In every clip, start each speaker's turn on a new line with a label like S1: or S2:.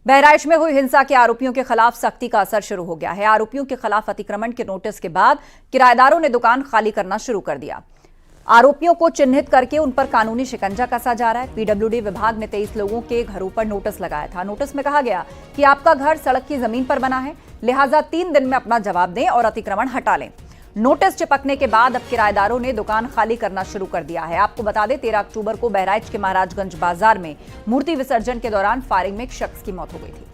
S1: बहराइच में हुई हिंसा के आरोपियों के खिलाफ सख्ती का असर शुरू हो गया है। आरोपियों के खिलाफ अतिक्रमण के नोटिस के बाद किराएदारों ने दुकान खाली करना शुरू कर दिया। आरोपियों को चिन्हित करके उन पर कानूनी शिकंजा कसा जा रहा है। पीडब्ल्यूडी विभाग ने 23 लोगों के घरों पर नोटिस लगाया था। नोटिस में कहा गया कि आपका घर सड़क की जमीन पर बना है, लिहाजा 3 दिन में अपना जवाब दें और अतिक्रमण हटा लें। नोटिस चिपकने के बाद अब किराएदारों ने दुकान खाली करना शुरू कर दिया है। आपको बता दें 13 अक्टूबर को बहराइच के महाराजगंज बाजार में मूर्ति विसर्जन के दौरान फायरिंग में एक शख्स की मौत हो गई थी।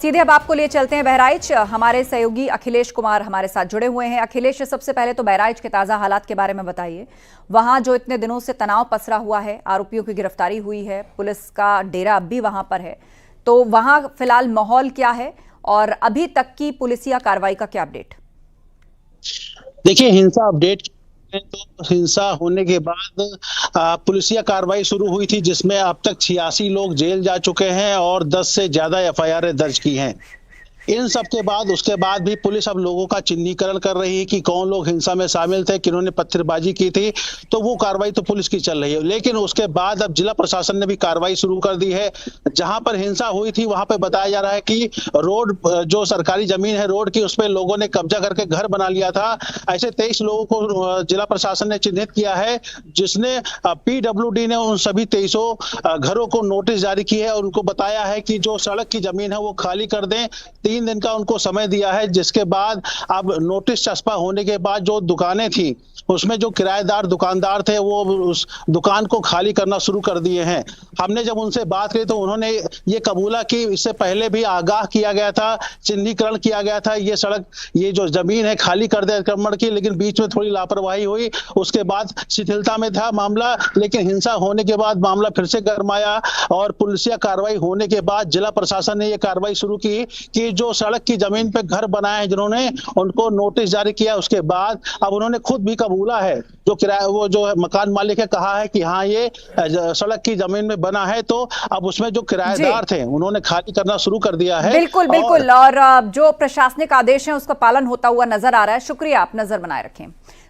S1: सीधे अब आपको लिए चलते हैं बहराइच। हमारे सहयोगी अखिलेश कुमार हमारे साथ जुड़े हुए हैं। अखिलेश, सबसे पहले तो बहराइच के ताजा हालात के बारे में बताइए। वहां जो इतने दिनों से तनाव पसरा हुआ है, आरोपियों की गिरफ्तारी हुई है, पुलिस का डेरा अब भी वहां पर है, तो वहां फिलहाल माहौल क्या है और अभी तक की पुलिसिया कार्रवाई का क्या अपडेट?
S2: देखिए, हिंसा अपडेट तो हिंसा होने के बाद पुलिसिया कार्रवाई शुरू हुई थी, जिसमें अब तक 86 लोग जेल जा चुके हैं और 10 से ज्यादा एफआईआर दर्ज की हैं। इन सब के बाद उसके बाद भी पुलिस अब लोगों का चिन्हीकरण कर रही है कि कौन लोग हिंसा में शामिल थे, किन्होंने पत्थरबाजी की थी, तो वो कार्रवाई तो पुलिस की चल रही है। लेकिन उसके बाद अब जिला प्रशासन ने भी कार्रवाई शुरू कर दी है। जहां पर हिंसा हुई थी वहां पर बताया जा रहा है कि रोड, जो सरकारी जमीन है रोड की, उस पर लोगों ने कब्जा करके घर बना लिया था। ऐसे 23 लोगों को जिला प्रशासन ने चिन्हित किया है, जिसने पीडब्ल्यूडी ने उन सभी 23 घरों को नोटिस जारी की है और उनको बताया है कि जो सड़क की जमीन है वो खाली कर दें। 3 दिन का उनको समय दिया है, जिसके बाद अब नोटिस चस्पा होने के बाद जो दुकानें थी उसमें जो किराएदार दुकानदार थे वो उस दुकान को खाली करना शुरू कर दिए हैं। हमने जब उनसे बात की तो उन्होंने ये कबूला कि इससे पहले भी आगाह किया गया था, चिन्हीकरण किया गया था, ये सड़क, ये जो जमीन है खाली कर दे अतिक्रमण की, लेकिन बीच में थोड़ी लापरवाही हुई, उसके बाद शिथिलता में था मामला। लेकिन हिंसा होने के बाद मामला फिर से गरमाया और पुलिसिया कार्रवाई होने के बाद जिला प्रशासन ने यह कार्रवाई शुरू की कि जो सड़क की जमीन पे घर बनाए हैं जिन्होंने, उनको नोटिस जारी किया। उसके बाद अब उन्होंने खुद भी कबूला है, जो किराया, वो जो मकान मालिक है, कहा है कि हाँ ये सड़क की जमीन में बना है, तो अब उसमें जो किराएदार थे उन्होंने खाली करना शुरू कर दिया है।
S1: बिल्कुल बिल्कुल, और जो प्रशासनिक आदेश है उसका पालन होता हुआ नजर आ रहा है। शुक्रिया, आप नजर बनाए रखें।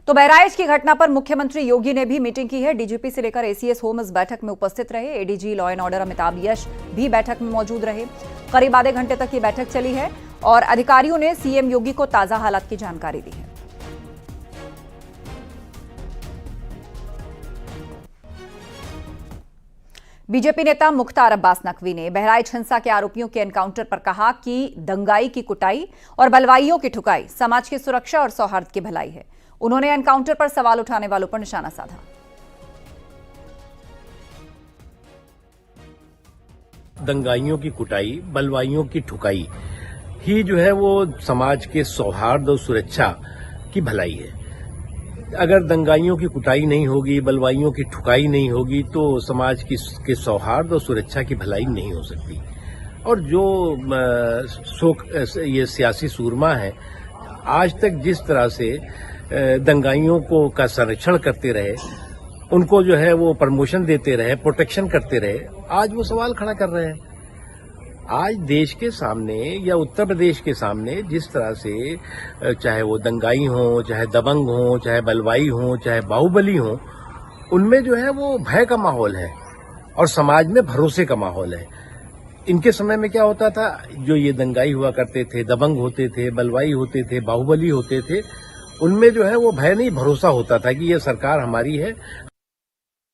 S1: तो बहराइच की घटना पर मुख्यमंत्री योगी ने भी मीटिंग की है। डीजीपी से लेकर एसीएस होम इस बैठक में उपस्थित रहे। ADG law and order Amitabh Yash भी बैठक में मौजूद रहे। करीब आधे घंटे तक ये बैठक चली है और अधिकारियों ने सीएम योगी को ताजा हालात की जानकारी दी है। बीजेपी नेता मुख्तार अब्बास नकवी ने बहराइच हिंसा के आरोपियों के एनकाउंटर पर कहा कि दंगाई की कुटाई और बलवाइयों की ठुकाई समाज की सुरक्षा और सौहार्द की भलाई है। उन्होंने एनकाउंटर पर सवाल उठाने वालों पर निशाना साधा।
S3: दंगाइयों की कुटाई, बलवाइयों की ठुकाई ही जो है वो समाज के सौहार्द और सुरक्षा की भलाई है। अगर दंगाइयों की कुटाई नहीं होगी, बलवाइयों की ठुकाई नहीं होगी, तो समाज के सौहार्द और सुरक्षा की भलाई नहीं हो सकती। और जो ये सियासी सूरमा है, आज तक जिस तरह से दंगाइयों का संरक्षण करते रहे, उनको जो है वो प्रमोशन देते रहे, प्रोटेक्शन करते रहे, आज वो सवाल खड़ा कर रहे हैं। आज देश के सामने या उत्तर प्रदेश के सामने जिस तरह से चाहे वो दंगाई हो, चाहे दबंग हो, चाहे बलवाई हो, चाहे बाहुबली हो, उनमें जो है वो भय का माहौल है और समाज में भरोसे का माहौल है। इनके समय में क्या होता था, जो ये दंगाई हुआ करते थे, दबंग होते थे, बलवाई होते थे, बाहुबली होते थे, उनमें जो है वो भय नहीं, भरोसा होता था कि ये सरकार हमारी है,